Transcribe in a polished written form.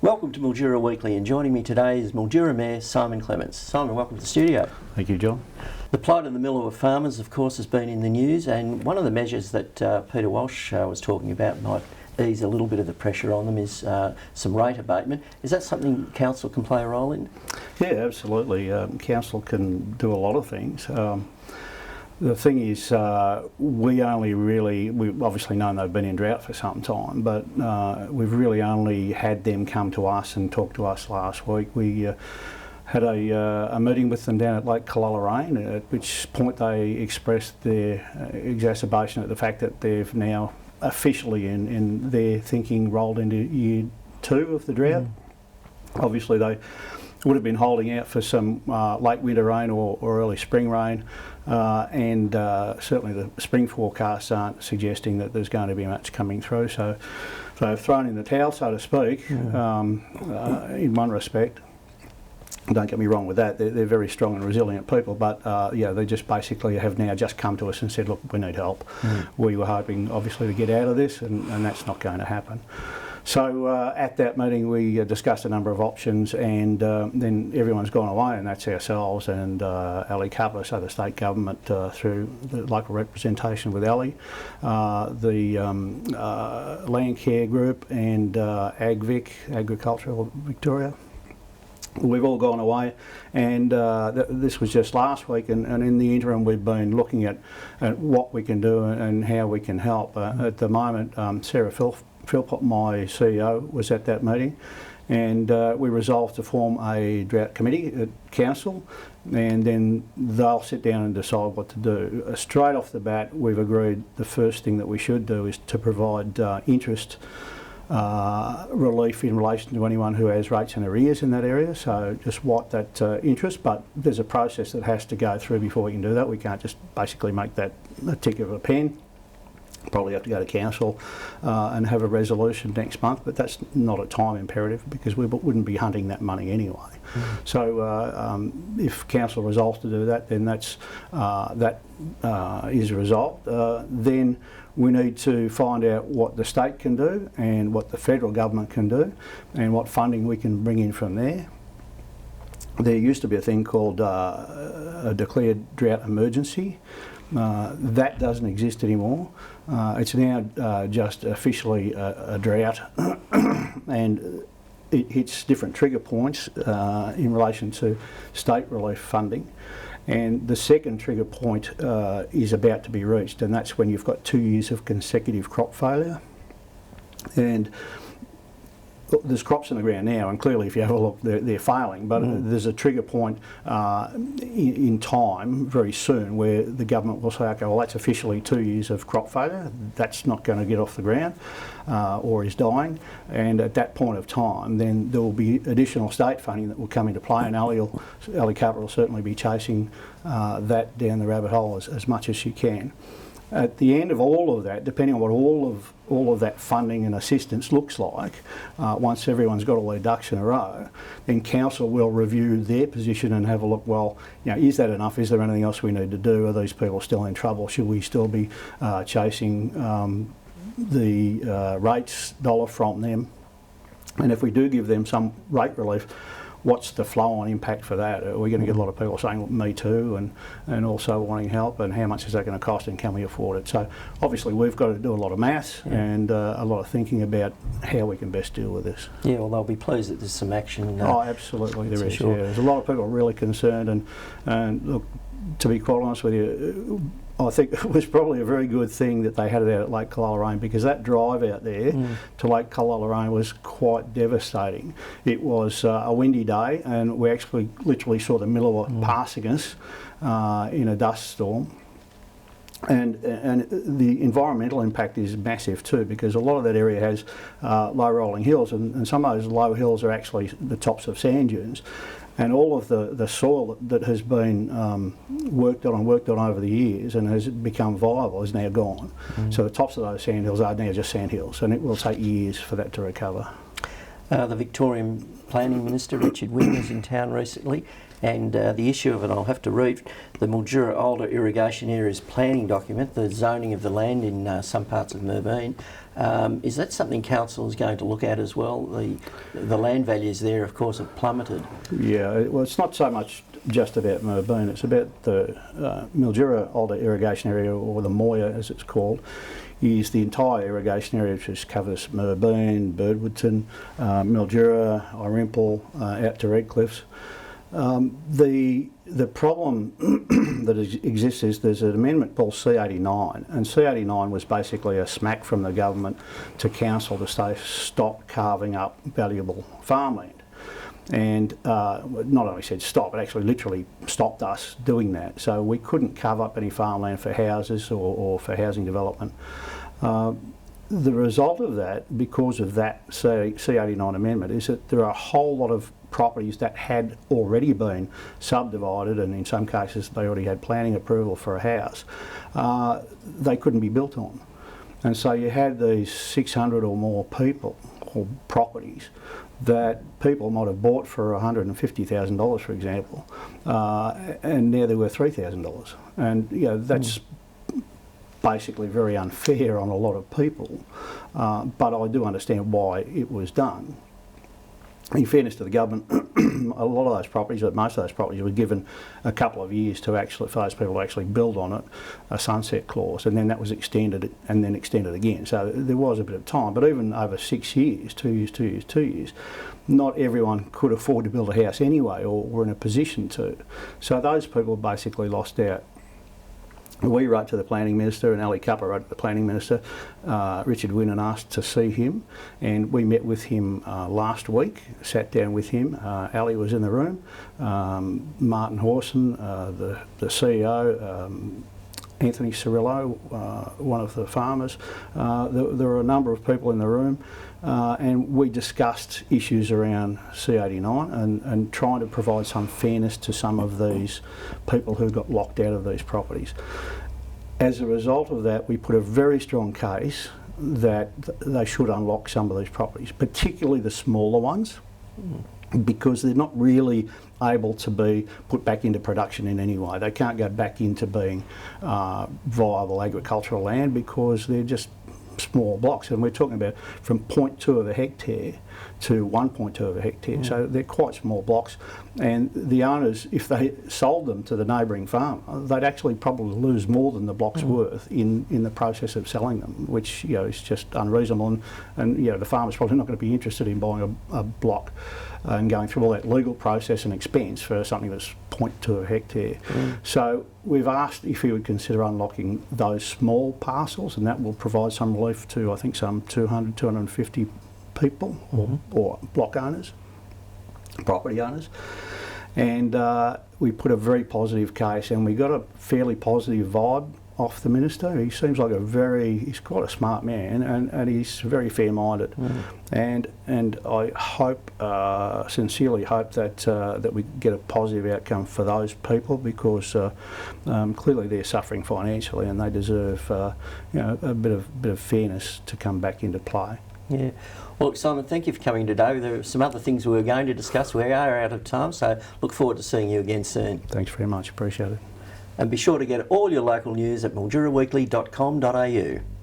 Welcome to Mildura Weekly, and joining me today is Mildura Mayor Simon Clemence. Simon, welcome to the studio. Thank you, John. The plight of the Mildura farmers, of course, has been in the news, and one of the measures that Peter Walsh was talking about might ease a little bit of the pressure on them is some rate abatement. Is that something Council can play a role in? Yeah, absolutely. Council can do a lot of things. The thing is, we've obviously known they've been in drought for some time, but we've really only had them come to us and talk to us last week. We had a meeting with them down at Lake Collarane, at which point they expressed their exacerbation at the fact that they've now officially, in their thinking, rolled into year 2 of the drought. Obviously they would have been holding out for some late winter rain or early spring rain, and certainly the spring forecasts aren't suggesting that there's going to be much coming through, so they've thrown in the towel, so to speak, in one respect. Don't get me wrong with that, they're very strong and resilient people, but yeah, they just basically have now just come to us and said, look, we need help. We were hoping obviously to get out of this, and that's not going to happen. So at that meeting we discussed a number of options, and then everyone's gone away, and that's ourselves and Ali Cover, so the state government through the local representation with Ali, the Land Care Group and AgVic, Agricultural Victoria. We've all gone away, and this was just last week, and in the interim we've been looking at what we can do and how we can help. At the moment, Sarah Philpott, my CEO, was at that meeting, and we resolved to form a drought committee at council, and then they'll sit down and decide what to do. Straight off the bat, we've agreed the first thing that we should do is to provide interest relief in relation to anyone who has rates and arrears in that area, so just what that interest, but there's a process that has to go through before we can do that. We can't just basically make that a tick of a pen. Probably have to go to council and have a resolution next month, but that's not a time imperative because we wouldn't be hunting that money anyway. So if council resolves to do that, then that is resolved. Then we need to find out what the state can do and what the federal government can do and what funding we can bring in from there. There used to be a thing called a declared drought emergency. That doesn't exist anymore. It's now just officially a drought, and it hits different trigger points in relation to state relief funding. And the second trigger point is about to be reached, and that's when you've got 2 years of consecutive crop failure. And there's crops in the ground now, and clearly if you have a look, they're failing, but there's a trigger point in time very soon where the government will say, okay, well that's officially 2 years of crop failure, that's not going to get off the ground or is dying, and at that point of time then there will be additional state funding that will come into play, and Ali Cover will certainly be chasing that down the rabbit hole as much as she can. At the end of all of that, depending on what all of that funding and assistance looks like, once everyone's got all their ducks in a row, then council will review their position and have a look, well, you know, is that enough? Is there anything else we need to do? Are these people still in trouble? Should we still be chasing the rates dollar from them? And if we do give them some rate relief, what's the flow-on impact for that? Are we going to get a lot of people saying, well, me too, and also wanting help, and how much is that going to cost, and can we afford it? So obviously we've got to do a lot of maths and a lot of thinking about how we can best deal with this. Yeah, well, they'll be pleased that there's some action. Oh, absolutely there is. Sure. Yeah. There's a lot of people really concerned, and look, to be quite honest with you, I think it was probably a very good thing that they had it out at Lake Collarane, because that drive out there to Lake Collarane was quite devastating. It was a windy day, and we actually literally saw the Mildura passing us in a dust storm. And the environmental impact is massive too, because a lot of that area has low rolling hills, and some of those low hills are actually the tops of sand dunes. And all of the soil that has been worked on over the years and has become viable is now gone. So the tops of those sand hills are now just sand hills, and it will take years for that to recover. The Victorian Planning Minister, Richard Wynne, was in town recently, and the issue of it, I'll have to read, the Mildura Older Irrigation Areas Planning Document, the zoning of the land in some parts of Merbein. Is that something Council is going to look at as well? The land values there, of course, have plummeted. Yeah, well, it's not so much just about Merbein, it's about the Mildura Older Irrigation Area, or the Moya as it's called, is the entire irrigation area, which covers Merbein, Birdwoodton, Mildura, Irimple, out to Redcliffs. The problem that exists is there's an amendment called C89, and C89 was basically a smack from the government to council to say stop carving up valuable farmland. And not only said stop, it actually literally stopped us doing that. So we couldn't carve up any farmland for houses or for housing development. The result of that, because of that C89 amendment, is that there are a whole lot of properties that had already been subdivided, and in some cases they already had planning approval for a house, they couldn't be built on. And so you had these 600 or more people or properties that people might have bought for $150,000, for example, and now they're worth $3,000. And you know, that's basically very unfair on a lot of people, but I do understand why it was done. In fairness to the government, a lot of those properties, but most of those properties, were given a couple of years to actually, for those people to actually build on it, a sunset clause, and then that was extended and then extended again. So there was a bit of time, but even over 6 years, 2 years, 2 years, 2 years, not everyone could afford to build a house anyway, or were in a position to. So those people basically lost out. We wrote to the Planning Minister, and Ali Cupper wrote to the Planning Minister, Richard Wynne, and asked to see him, and we met with him last week, sat down with him. Ali was in the room, Martin Hawson, the CEO, Anthony Cirillo, one of the farmers. There were a number of people in the room, and we discussed issues around C89 and trying to provide some fairness to some of these people who got locked out of these properties. As a result of that, we put a very strong case that they should unlock some of these properties, particularly the smaller ones, because they're not really able to be put back into production in any way. They can't go back into being viable agricultural land because they're just small blocks, and we're talking about from 0.2 of a hectare to 1.2 of a hectare, so they're quite small blocks, and the owners, if they sold them to the neighbouring farm, they'd actually probably lose more than the block's worth in the process of selling them, which, you know, is just unreasonable, and you know, the farmer's probably not going to be interested in buying a block and going through all that legal process and expense for something that's 0.2 a hectare. So we've asked if he would consider unlocking those small parcels, and that will provide some relief to, I think, some 200, 250 people or block owners, property owners. And we put a very positive case, and we got a fairly positive vibe off the minister. He seems like he's quite a smart man, and he's very fair-minded. And I hope, sincerely hope that we get a positive outcome for those people, because clearly they're suffering financially, and they deserve you know, a bit of fairness to come back into play. Yeah. Well, Simon, thank you for coming today. There are some other things we were going to discuss. We are out of time, so look forward to seeing you again soon. Thanks very much. Appreciate it. And be sure to get all your local news at milduraweekly.com.au.